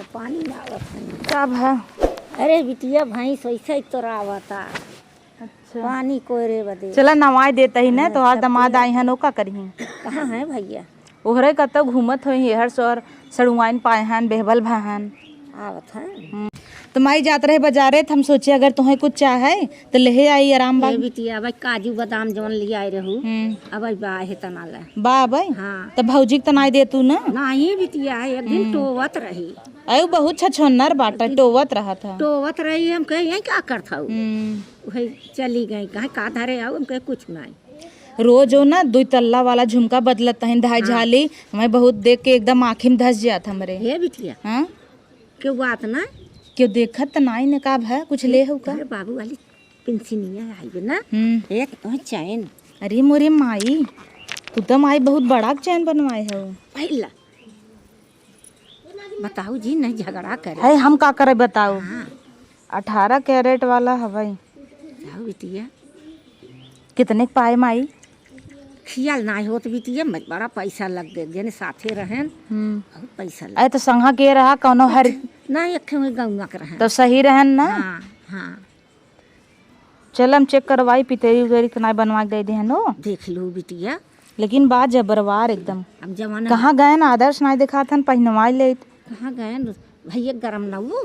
तो पानी ना आवत है। कब है? अरे बिटिया भैंस वैसे ही तोरा आवता। अच्छा पानी कोरे बदे। चला नवाई देता ही ना तो दमाद आई हन का करही। कहाँ है भैया? ओहरे कत घूमत हो हर सर सड़ुआइन पाए हन बेहबल भहन आवत है। तो माई जात रहे बाजारे तो हम सोचे अगर तुम्हें कुछ चाहे तो ले आई आराम बाग। बिटिया भाई काजू बादाम जवन ले आए रहू अब बा है तना ले बा भाई। हाँ तो भौजी के तनाई दे तू ना। नहीं बिटिया एक दिन टोवत रही। अयो बहुत छछोन्नर बाटा टोवत रहा था। टोवत रही हम कहे यही क्या करता वही चली गई कहे का धरे आओ हम कहे कुछ नहीं। रोज हो ना 2 तल्ला वाला झुमका बदलत है धाई झाली हमें बहुत देख के एकदम आँखी में धस जात हमरे। हे बिटिया हाँ क्यों बात ना क्यों देखत तो नाई ने का है कुछ ले हो का? अरे बाबू वाली पेंसिनिया आई ना एक तो चैन। अरे मोरे माई तू तो माई बहुत बड़ा चैन बनवाए हो। पहला बताओ जी नहीं झगड़ा करे है हम का करे बताओ। हाँ 18 कैरेट वाला हवाई जाओ बिटिया कितने के पाए माई? खियाल ना हो तो बिटिया बड़ा पैसा लग गए जने साथे रहन बहुत पैसा लग अरे तो संगा के रहा कौनो हर ना एक गौवा के रहन तो सही रहन ना। हाँ हाँ चल हम चेक करवाई पितेरी उतेरी तो नहीं बनवा के दे दे नो। देख लो बिटिया लेकिन बात जबरवार एकदम। अब जमाना कहाँ गए ना आदर्श नहीं दिखा था पहनवाई ले। कहाँ गए भैया गरम ना वो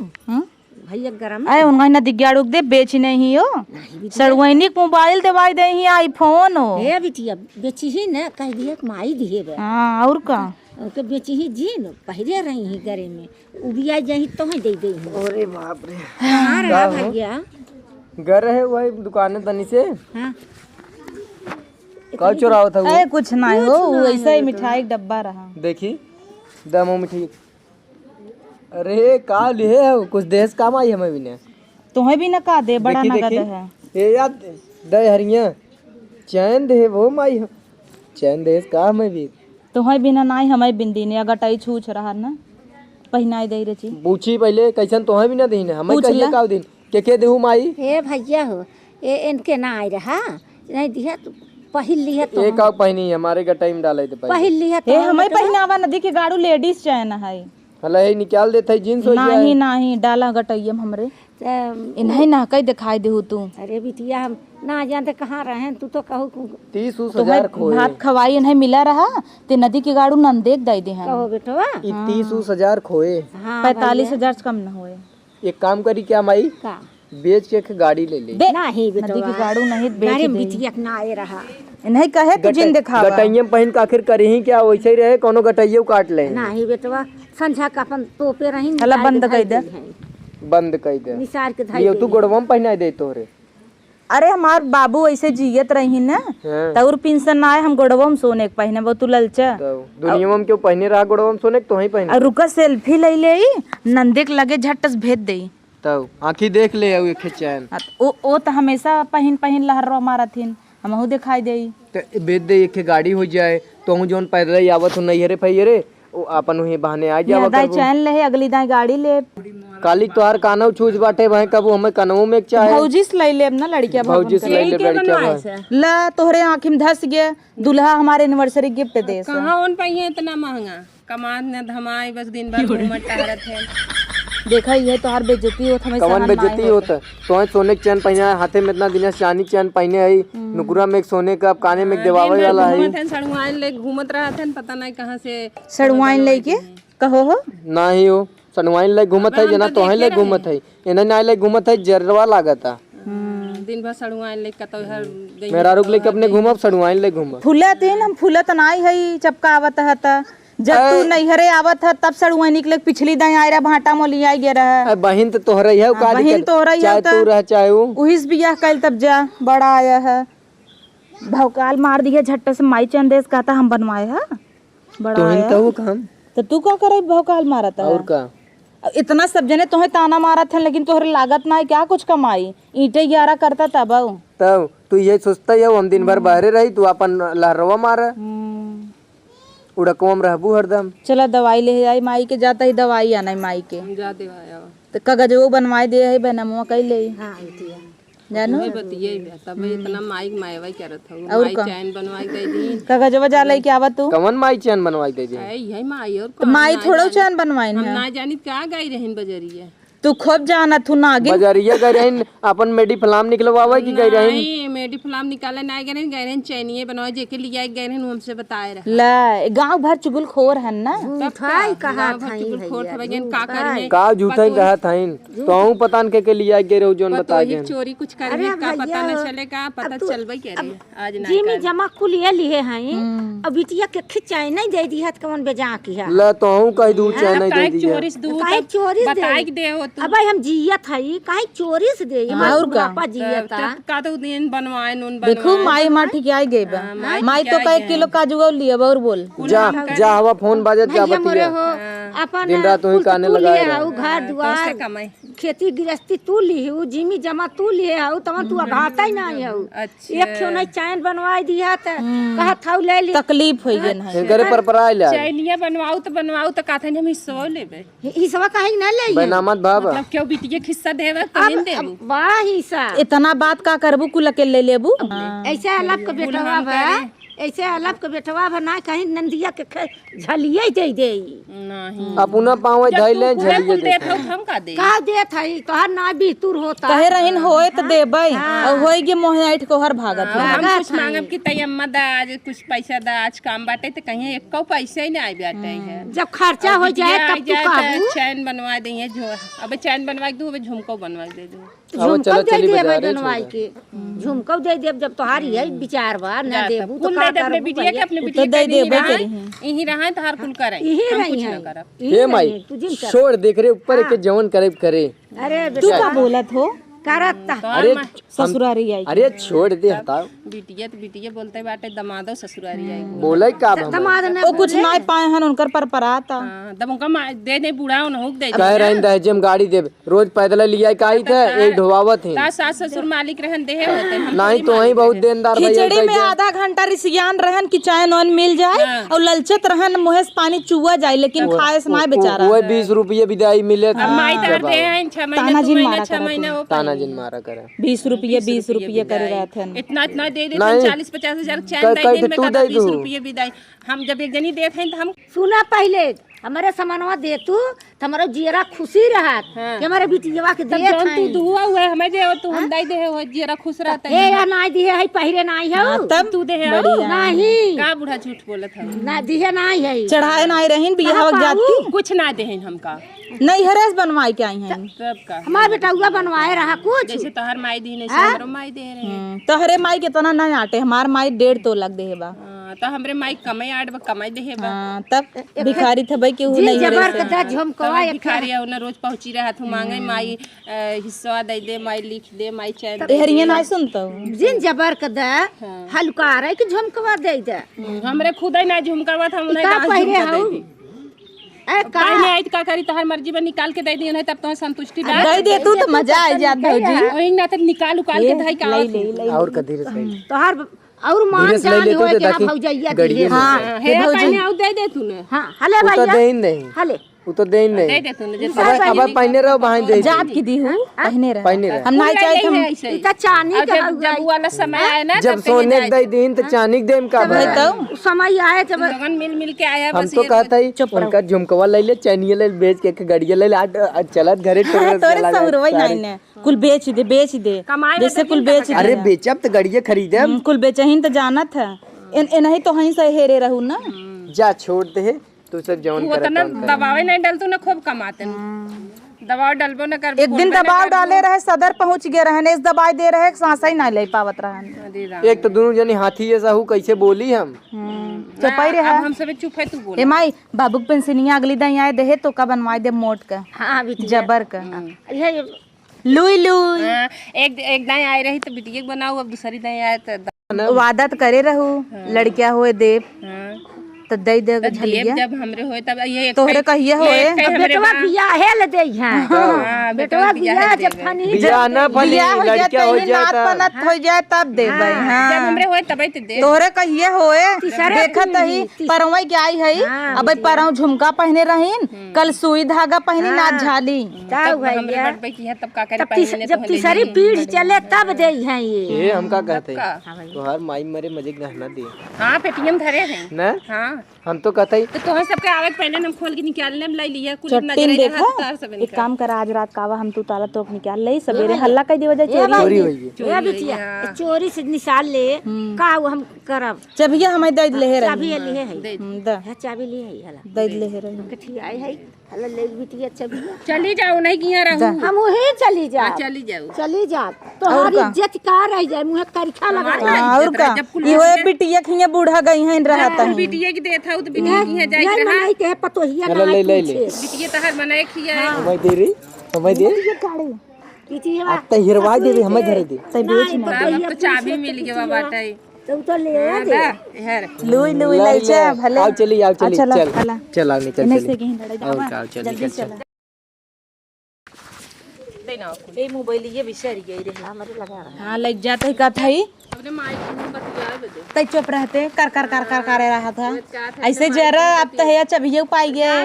भैया गरम अरे उन्हें न दिग्याड़ू दे बेच नहीं हो नहीं सड़वैनी मोबाइल देवाई दे ही आईफोन हो। हे बिटिया बेची ही ना कह दिए माई दिए बे हाँ और का के बेची ही जीन पहले रही ही घरे में उबिया जाही तो ही दे दे ही। अरे बाप रे कहाँ रहा भैया? घर रहे वही दुकान तनी से हाँ का चुराव था वो? अरे कुछ नहीं हो वो ऐसा ही मिठाई का डब्बा रहा। देखी दमो मिठाई। अरे का लिए है कुछ देश काम आई हमें भी ने तुम्हें भी न का दे बड़ा देखी नगद देखी है। ये याद दे हरिया चैन दे वो माई चैन देश का हमें भी तुम्हें भी नहीं हमें बिंदी ने अगटाई छूछ रहा ना पहनाई दे रही। पूछी पहले कैसन तोहे भी ना दही हमें कहिए का दिन के देहू माई हे भैया हो ये इनके ना आए रहा नहीं दिया तो पहिल लिया तो एक का पहनी हमारे का टाइम डाले थे पहले पहिल लिया हे तो हमें पहनावा नदी के गाड़ू लेडीज चैन है। हला ये निकाल देते जींस हो जाए नहीं नहीं डाला गटैयम हमरे इन्हें ना कई दिखाई देहू तू। अरे बिटिया हम ना जानते कहाँ रहे तू तो कहू 30,000 खोए भात खवाई इन्हें मिला रहा ते नदी के गाड़ू नंदेक दे दे हैं। कहो बेटवा 30,000 खोए हाँ 45,000 से कम न होए। एक काम करी क्या माई का बेच के गाड़ी ले ली दे नहीं नदी बेटवा के गाड़ू नहीं बेच गाड़ी में दे। बिटिया के ना आए रहा इन्हें कहे तू जिन दिखावा गटैया पहन के आखिर करी ही क्या वैसे ही रहे कोनो गटैया काट ले नहीं बेटवा संझा का अपन तोपे रही हला बंद कर दे। बंद कर दे निसार के धाई ये तू गोड़वा में पहना दे तोरे। अरे हमार बाबू ऐसे जियत रही ना हाँ। तौर पेंशन ना आए हम गोड़वा में सोने के पहने वो तू ललचा तो दुनिया में क्यों पहने रहा गोड़वा में सोने तो ही पहने और रुका सेल्फी ले ले नंदे के लगे झट्ट से भेज दे। तब आंखी देख ले एक चैन ओ तो हमेशा पहन पहन लहर मारा थीन हमहू दिखाई दे तो बेच दे एक गाड़ी हो जाए तो हूँ जोन पैदल ही आवत हो नहीं हरे फैरे वो अपन वही बहाने आ जावा दाई चैन ले अगली दाई गाड़ी ले काली तोहार कानव छूछ बाटे भाई कब हमें कनवों में चाहे भौजी से ले ले ना लड़किया भौजी से ले ले लड़कियां भाई ला तोहरे आँखी में धस गया दूल्हा हमारे एनिवर्सरी गिफ्ट दे से। कहाँ उन पाइए इतना महंगा कमात न धमाई बस दिन भर घूमत टहरत है। देखा ये तोहार बेइज्जती होत हमें कवन बेइज्जती होता तो सोने के चैन पहना है हाथे में इतना दिन से चांदी चैन पहने है नुकुरा में एक सोने का काने में एक देवावे वाला है घूमत है सड़ुआइन ले घूमत रहा थे पता नहीं कहाँ से सड़वाइन लेके कहो हो ना ही हो सनवाइन ले घूमत है जना तोहे ले घूमत है इन्हें ना ले घूमत है जरवा लागत है दिन भर सड़ुआइन ले कतो हर मेरा रुक लेके अपने घूमब सनवाइन ले घूमब फूला तीन हम फूला तो नाई है चपकावत है त जब तू नैहरे आवत है तब सड़ुआ निकले पिछली दाई आय रहा भाटा मोली आई गे रहा बहिन तो तोहरा है का बहिन तोहरा ही चाहे तू रह चाहे वो उहिस बियाह कल तब जा बड़ा आया है भौकाल मार दिया झट्टे से माई चंदेस कहता हम बनवाए है बड़ा तो आया तो वो काम तो तू क्या करे भौकाल मारा था और का इतना सब जने तुम्हें ताना मारा था लेकिन तोहरे लागत ना है क्या कुछ कमाई ईंटे 11 करता तब तब तू ये सोचता है हम दिन भर बाहरे रही तू अपन लहरवा मारा उड़कवा में रहबू हरदम। चला दवाई ले आई माई के जाता ही दवाई आना माई के जा देवाया तो कागज वो बनवाई दे है बहनमुआ कई ले हाँ बिटिया जानू वही बतिये तब इतना माइक मायवाई करत हूँ और माई का? चैन बनवाई दे दी कागजवा जा लेके आवत तू कवन माई चैन बनवाई दे दे यही माई और तो माई थोड़ो चैन बनवाई हम है ना जानी क्या गई रही बजरिया तू खूब जाना तू नागिन बजरिया गए रहन अपन मेडी फलाम निकलवावे की गई रहन नहीं मेडी फलाम निकाले ना गए रहे चैनिए बनवाए जेके लिए आई गए रहे हमसे बताए रहे ले गांव भर चुगल खोर हन ना उठाई कहा था का करिए का झूठा ही कहा था तो हूं पता न के लिए गए रहो जोन बता तो चोरी कुछ करिए का पता न चलेगा पता चलबे करे आज ना जिमी जमा कुल ये लिए हैं अब बिटिया के खिंचाई नहीं दे दी हत कौन बेजा की है ले तो हूं कह दू चैन नहीं दे दिया चोरी दूध काहे चोरी दे बताई दे हो अब भाई हम जियत हई काहे चोरी से दे और पापा जियता का तो दिन बनवाए नून देखो माई माँ ठीक आई गई बा माई तो कई किलो काजू लिए और बोल जा जा हवा फोन बाजत जा भैया मोरे बतिया हो अपन दिन रात वही काने लगाए रहे। हऊ घर दुआर कमाई खेती गृहस्थी तू ली हऊ जिमी जमा तू लिए हऊ तमन तू घाटा ही नहीं हऊ अच्छा एक क्यों नहीं चैन बनवाई दिया त कहत हऊ ले ली तकलीफ हो गई है घरे पर पराई ले चैनिया बनवाऊ तो काथे हम हिस्सा लेबे ई सब काहे ना ले बैनामत बाबा मतलब क्यों बिटिया खिस्सा देवे कहीं देबू वाह ही सा इतना बात का करबू कुल के ले लेबू ऐसे अलग के बेटवा बा ऐसे अलग के बेटवा बा ना कहीं नंदिया के झलिए दे दे नहीं अपना पावे धइले झलिए कुल दे देत हो हम का दे का देत हई तोहर ना बितुर होता कहे रहीन होए तो देबै और होई के मोहनाइट को हर भागत है हम कुछ मांगब कि तय अम्मा दा आज कुछ पैसा दा आज काम बाटे तो कहीं एक पैसा ही नहीं आई बाटे है जब खर्चा हो जाए तब तू कहबू चैन बनवा देंगे जो अबे चैन बनवा दू अबे झुमको बनवा दे दू झुमकौ दे देबै बनवाई के झुमकौ दे देब जब तोहारी है विचार बा ना देबू तो कुल का दे दे अपने करबू बिटिया के अपने बिटिया दे देबे के करी यही रहा तो हर कुल करे यही हम रही कुछ है ना करब हे माई तू जिन कर छोड़ देख रे ऊपर के जवन करे करे अरे तू का बोलत हो करत अरे ससुरारी आई अरे छोड़ दे हटाओ बिटिया बोलते बाटे दमादो ससुरारी आई बोले का हम दमाद ने वो कुछ ना पाए हन उनकर पर पराता दम उनका दे दे बूढ़ा उन हुक दे कह रहे दहेज में गाड़ी दे रोज पैदल लिया काई थे एक ढोवावत है ता सास ससुर मालिक रहन देहे होते हम नहीं तो वही बहुत देनदार भैया खिचड़ी में आधा घंटा रिसियान रहन कि चाय नॉन मिल जाए और ललचत रहन मुहेस पानी चुआ जाए लेकिन खाए से माए बेचारा वो 20 रुपये विदाई मिले अब माई तर दे हैं 6 महीने 2 महीने 6 महीने वो ताना जिन मारा करे 20 रुपये करे रहे थे इतना दे देते 40-50 हजार चैन दे दिन में का 20 रुपये विदाई हम जब एक जनी देते हैं तो हम सुना पहले हमारे सामानवा दे तू तो हमारा जियरा खुशी रहत कि हमारे बिटिया के दे जब तू दुआ हुए हमें दे तू हम दई दे हो जीरा खुश रहता ए या ना दिए है पहिरे नाही है तब तू दे नहीं का बूढ़ा झूठ बोलत है ना दिए नहीं है चढ़ाए ना रहीन बियाह जाती कुछ ना दे हैं हमका नहीं हरेस बनवाई के आई हैं सब का हमारे बेटा बनवाए रहा कुछ जैसे तोहर माई दी नहीं हमरो माई दे रहे तो हरे माई के तना नहीं आटे हमार माई 1.5 तोला दे बा तो हमरे माई कमाई आड़ कमाई दे बा हाँ, तब भिखारी थे भाई केहू नहीं जबर के दा झुमकवा भिखारी है उन्हें रोज पहुंची रहा तू मांगे माई हिस्सा दे दे माई लिख दे माई चैन हरिये नहीं सुनता हूँ जिन जबर के दा हल्का रहे कि झुमकवा दे दे हमरे खुद ही ना झुमकावा था उन्हें का पहिरे हऊ ए का नहीं आई का करी तोहर मर्जी में निकाल के दे दी उन्हें तब तो संतुष्टि बा दे दे तू तो मजा आ जात भौजी वही ना तब निकाल के धाई का और कधीर सही तोहर और मान धीरे से जान ले हो लेते कि ताकि हम भौजैया गड़िए दिए हाँ हे पहले आउ दे दे तूने हां हले तो भैया दे ही नहीं हले वो तो दे ही दे नहीं दे तूने जे अब पहने रहो बहाई दे जात की दी हूँ पहने रहे पहने रहे हम नहीं चाहे हम ऐसे इता चानी के जब जब वाला समय आया ना जब सोने के दे दिन तो चांदी के देम का भाई भरा तो समय आए जब लगन मिल मिल के आया हम बस तो कहता ही उनका झुमकवा ले ले चैनिया ले बेच के गड़िया ले ले चलत घरे तोरे सहुरवई नहीं ने कुल बेच दे कमाए जैसे कुल बेच अरे बेचब तो गड़िया खरीदे कुल बेचहिन तो जानत है नहीं तो वहीं से हेरे रहू ना जा छोड़ दे तू सब जवन वो तो ना दबावे नहीं डालतू ना खूब कमाते दबाव डालबो ना कर एक दिन दबाव डाले रहे सदर पहुंच गए रहने इस दवाई दे रहे सांस ही नहीं ले पावत रहने एक तो दोनों जनी हाथी जैसा हूँ कैसे बोली हम चपाई रे हम सब चुप है तू बोल ए माई बाबू पेंसिनिया अगली दिन आए दे तो का बनवाई दे मोट का हां बिटिया जबर का ये लुई लुई एक दाई आई रही तो बिटिया बनाऊ अब दूसरी दाई आए तो वादा तो करे रहू लड़किया हुए दे तो दे दे तो झलिया जब हमरे होए तब ये तोहरे कहिए होए बेटवा बियाह हेल दे हैं बेटवा बियाह जब फनी बियाह ना फली बियाह हो लड़का जाए हो नात जाता पनत हो जाए तब देबै जब हां हमरे होए तब ते दे तोहरे कहिए होए तीसरे देखत पीढ़ी, ही परवई के आई है हाँ, अब परव झुमका पहने रहीन कल सुई धागा पहनी नाच झाली तब हमरे भैया बट बैठी है तब का करे तब जब तीसरी पीढ़ी चले तब दे हैं ये हम का कहते तोहार माई मरे मजे गहना दे हां पेटीएम धरे हैं ना हां हम तो कहते तो तोहर सबके आवे पहले हम खोल के निकालने में ले लिया कुल चट्टीन नजर देखा तार सब एक काम कर आज रात कावा हम तू ताला तोप निकाल ले सवेरे हल्ला कह देव जाए चोरी चोरी हुई ये बिटिया चोरी से निशाल ले का वो हम करब चबिया हमें दे ले रही चाबी लिए है द है चाबी लिए है हला दे ले रही कठी आई है हला ले बिटिया चाबी चली जाओ नहीं किया रहू हम वही चली जा चली जाओ चली जा तोहारी इज्जत का रह जाए मुंह करिखा लगा हां और का इहो बिटिया खिया बूढ़ा गई हैं रहता है बिटिया की देत हूं तो बिटिया की है जाई नहीं मनाई के पतोहिया ना ले ले ले बिटिया तहर बनाए खिया हमें दे रही हमें दे बिटिया अब तो हिरवा दे हमें धरे दे तै बेच ना अब तो चाबी मिल गया बाटे तब तो ले दे हेर लुई लुई ले जा भले आओ चली चल चल हला चल आओ चल इने चल से कहीं लड़ाई आओ आओ चल जल्दी चल देना ए मोबाइल ये बिसर गई रे हमारे लगा रहा हां लग जाता है का थई अपने माई को बतिया दे तै चुप रहते कर कर कर कर कर रहा था ऐसे जरा अब तो है चबिये पाई गए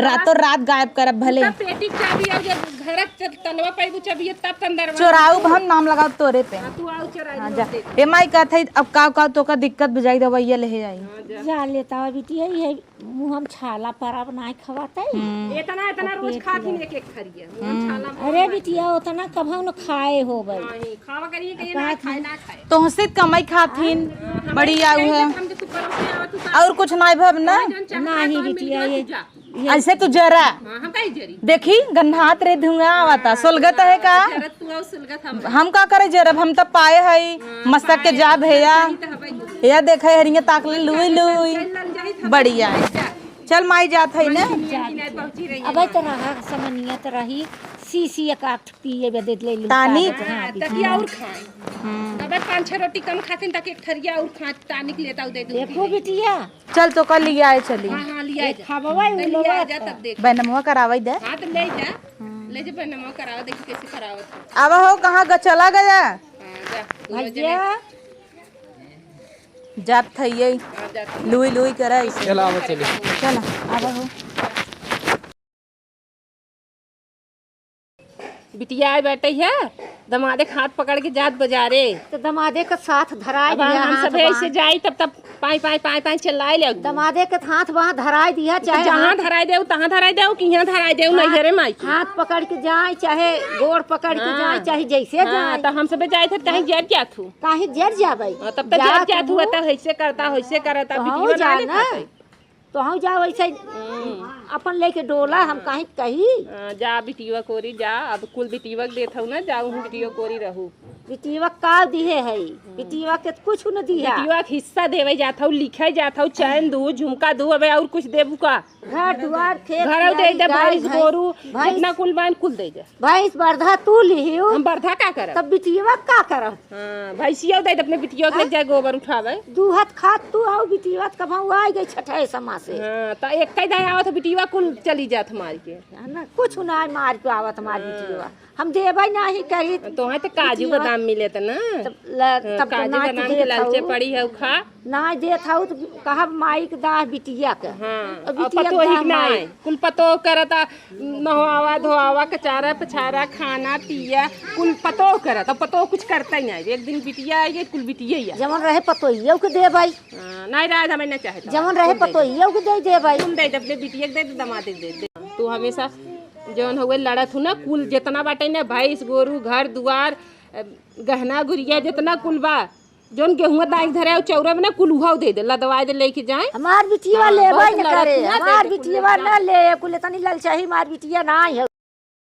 रातों रात गायब करब भले तब पेटी चाबी और जब घर तलवा पाई वो चाबी तब अंदर चोराऊ हम नाम लगाओ तोरे पे तू आओ चोरा हाँ जा ए माई का थई अब का तो का दिक्कत बुझाई दवाइया ले आई जा लेता बिटिया ये मुंह हम छाला पर बनाए खवाता है इतना इतना रोज खाती एक एक खरिया छाला अरे बिटिया उतना कभाऊ न खाए हो गए नहीं खावा करिए कि ना खाए ना खाए तो हंसी कमाई खाथिन बड़ी आऊ है हम जो तू परोसे आवा तू और कुछ नहीं भब ना नहीं बिटिया ये ऐसे तू जरा हां हम काई जरी देखी गन्हात रे धुआं आवता सुलगत है का जरा तू आओ सुलगत हम का करे जरब हम तो पाए हई मस्तक के जा भैया या देखे हरिया ताकले लुई लुई बढ़िया चल माई जात है ना अब तो रहा समनियत रही सीसी एक आठ पिए बदे ले लू तानी तकी और खाए अब 5-6 रोटी कम खातिन तक एक थरिया और खा टानिक लेता दे दे देखो बिटिया चल तो कल लिया आए चली हां लिया जा खावा लिया जा तब देख बनमुआ करावाई दे हां तो ले जा बनवा कराओ देखी कैसे करावत अब हो कहाँ चला गया हां जा भैया जात थई लुई लुई करे चल आओ चली चल अब हो बिटिया आई बैठे है दमादे हाथ पकड़ के जात बाजारे तो दमादे के साथ धराए अब दिया हम हाथ सब ऐसे जाई तब तब पाई चिल्लाए ले दमादे के हाथ वहाँ धराए दिया चाहे जहाँ धराई देऊ तहाँ धराई देऊ कि यहाँ धराई देऊ नहीं रे माई हाथ पकड़ के जाए चाहे गोड़ पकड़ के जाए चाहे जैसे जाए तो हम सब जाए थे कहीं जर क्या थू काहे जर जाबे तब तक जर क्या थू था ऐसे करता वैसे करता तो जा ना तो हम जा वैसे अपन लेके डोला हम कहीं कही जा बिटिया कोरी जा अब कुल बिटिया देत हूँ ना जाऊ बिटिया कोरी रहू बिटिया का दिए है बिटिया के कुछ न दिया बिटिया के हिस्सा देवे जात हूँ लिखे जात हूँ चैन दू झुमका दू अब और कुछ देबू का घर दुआर खेत घर दे दे भैंस गोरू जितना कुल बाइन कुल दे दे भैंस बर्धा तू लिहियो हम बर्धा का करब तब बिटिया का करब हां भैंसिया दे दे अपने बिटिया के जाए गोबर उठावे दू हाथ खात तू आओ बिटिया कभाऊ आ गई छठे समा से हां तो एक कई दाय आवत बिटिया कुल चली जात मार के ना कुछ ना मार के आवत हमारी बिटिया हम देबै नहीं करी तो है तो काजू बादाम मिले त ना तब काजू बादाम के लालचे पड़ी है खा ना देत हूँ तो कहब माई के दाह बिटिया के हां और और पतो ही ना कुल पतो करता नहवावा धोवावा कचारा पछारा खाना पिया कुल पतो करता पतो कुछ करता ही नहीं एक दिन बिटिया आई कुल बिटिया ही जमन रहे पतोहियो के देबै नहीं राज हमें ना चाहता जमन रहे पतोहियो के दे देबै तुम दे अपने बिटिया के दे दमादे दे तू हमेशा जौन हुए लड़त हूँ ना कुल जितना बाटे ना भैंस गोरू घर दुआर गहना गुड़िया जितना कुल बा जौन गेहूं दाई धरे चौरा में ना कुल उहाव दे दे लदवाए दे लेके जाए हमार बिटिया लेबै न करे हमार बिटिया ना ले कुल तनी ललचाही मार बिटिया ना है